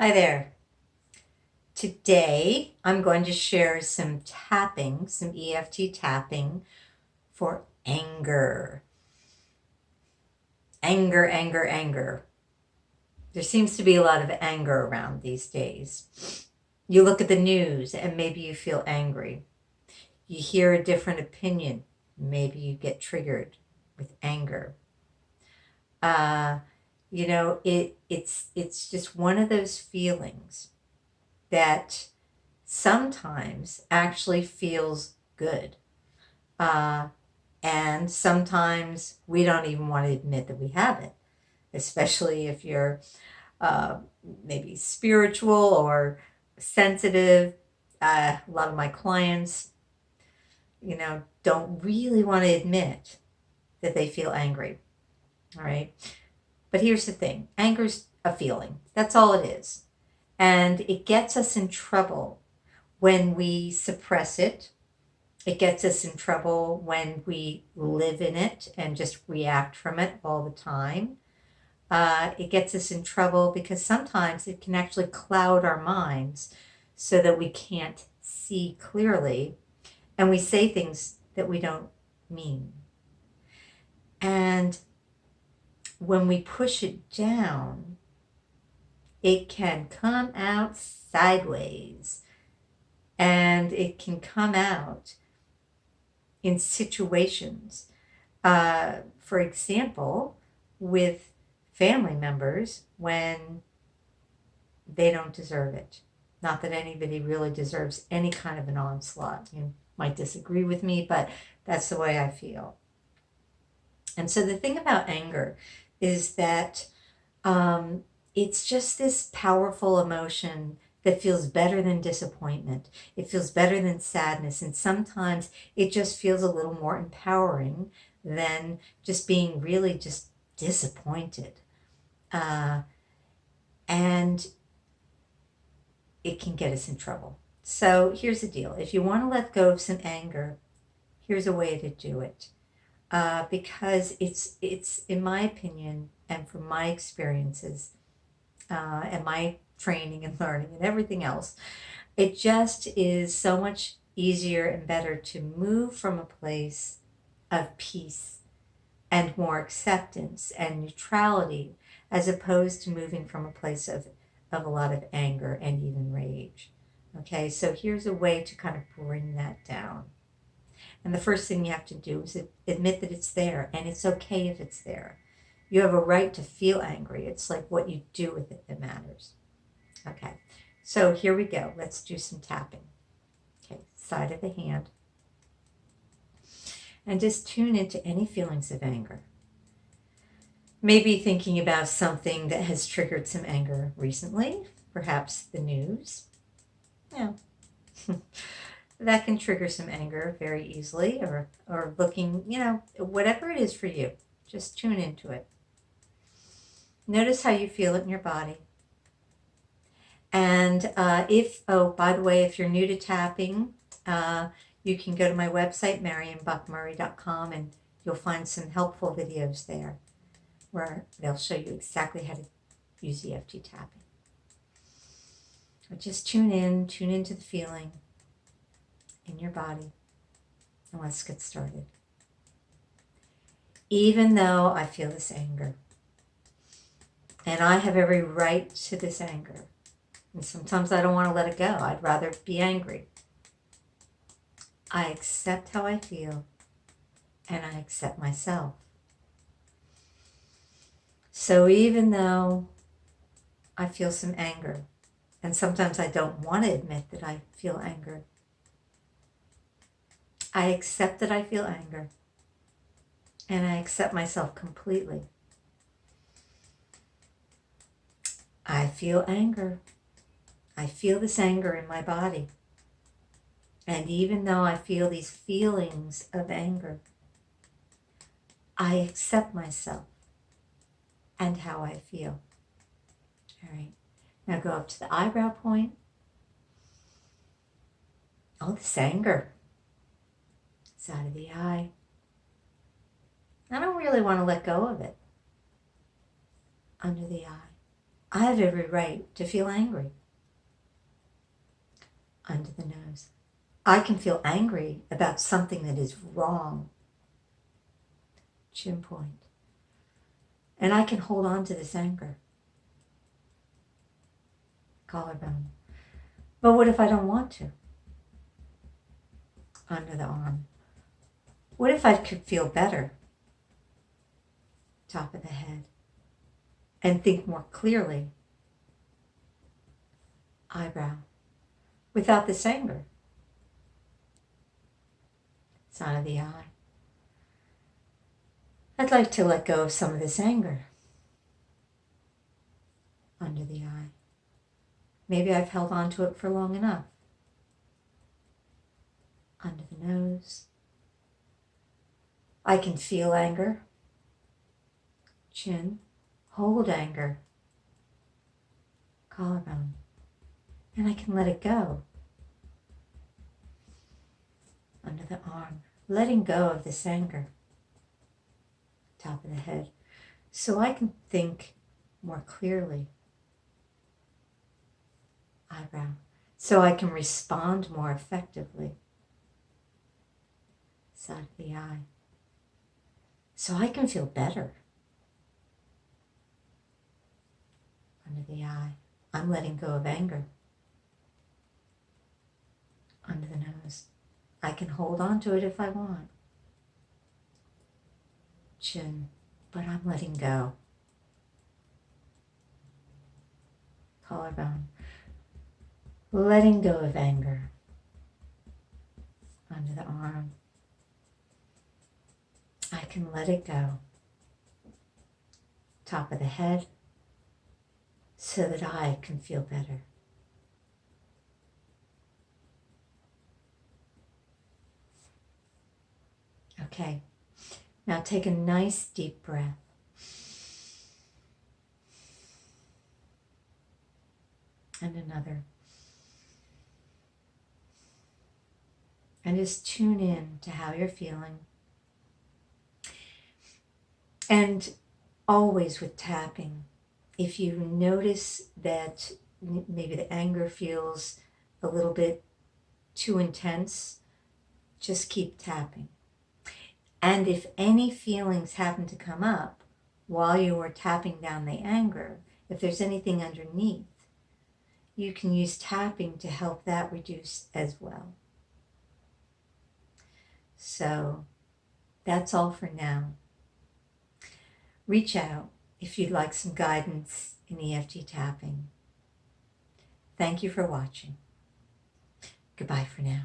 Hi there. Today I'm going to share some tapping, some EFT tapping for anger. Anger, anger, anger. There seems to be a lot of anger around these days. You look at the news and maybe you feel angry. You hear a different opinion. Maybe you get triggered with anger. Uh, it's just one of those feelings that sometimes actually feels good. Uh, and sometimes we don't even want to admit that we have it, especially if you're uh, maybe spiritual or sensitive. A lot of my clients, don't really want to admit that they feel angry. All right. But here's the thing, anger's a feeling. That's all it is. And it gets us in trouble when we suppress it. It gets us in trouble when we live in it and just react from it all the time. It gets us in trouble because sometimes it can actually cloud our minds so that we can't see clearly and we say things that we don't mean. And when we push it down, it can come out sideways and it can come out in situations. For example, with family members when they don't deserve it. Not that anybody really deserves any kind of an onslaught. You might disagree with me, but that's the way I feel. And so the thing about anger is that it's just this powerful emotion that feels better than disappointment. It feels better than sadness. And sometimes it just feels a little more empowering than just being really just disappointed. And it can get us in trouble. So here's the deal. If you want to let go of some anger, here's a way to do it. Because it's in my opinion and from my experiences and my training and learning and everything else, it just is so much easier and better to move from a place of peace and more acceptance and neutrality as opposed to moving from a place of a lot of anger and even rage. Okay, so here's a way to kind of bring that down. And the first thing you have to do is admit that it's there, and it's okay if it's there. You have a right to feel angry. It's like what you do with it that matters. Okay, so here we go. Let's do some tapping. Okay, side of the hand. And just tune into any feelings of anger. Maybe thinking about something that has triggered some anger recently, perhaps the news. Yeah. That can trigger some anger very easily, or looking, whatever it is for you, just tune into it. Notice how you feel it in your body. And by the way, if you're new to tapping, you can go to my website, marianbuckmurray.com, and you'll find some helpful videos there where they'll show you exactly how to use EFT tapping. But just tune into the feeling in your body, and let's get started. Even though I feel this anger, and I have every right to this anger, and sometimes I don't want to let it go. I'd rather be angry. I accept how I feel, and I accept myself. So even though I feel some anger, and sometimes I don't want to admit that I feel anger, I accept that I feel anger, and I accept myself completely. I feel anger. I feel this anger in my body. And even though I feel these feelings of anger, I accept myself and how I feel. All right. Now go up to the eyebrow point. Oh, this anger. It's out of the eye. I don't really want to let go of it. Under the eye. I have every right to feel angry. Under the nose. I can feel angry about something that is wrong. Chin point. And I can hold on to this anger. Collarbone. But what if I don't want to? Under the arm. What if I could feel better? Top of the head. And think more clearly? Eyebrow. Without this anger. Side of the eye. I'd like to let go of some of this anger. Under the eye. Maybe I've held on to it for long enough. Under the nose. I can feel anger. Chin. Hold anger. Collarbone. And I can let it go. Under the arm. Letting go of this anger. Top of the head. So I can think more clearly. Eyebrow. So I can respond more effectively. Side of the eye. So I can feel better. Under the eye. I'm letting go of anger. Under the nose. I can hold on to it if I want. Chin. But I'm letting go. Collarbone. Letting go of anger. Under the arm. I can let it go. Top of the head. So that I can feel better. Okay. Now take a nice deep breath. And another. And just tune in to how you're feeling. And always with tapping, if you notice that maybe the anger feels a little bit too intense, just keep tapping. And if any feelings happen to come up while you are tapping down the anger, if there's anything underneath, you can use tapping to help that reduce as well. So that's all for now. Reach out if you'd like some guidance in EFT tapping. Thank you for watching. Goodbye for now.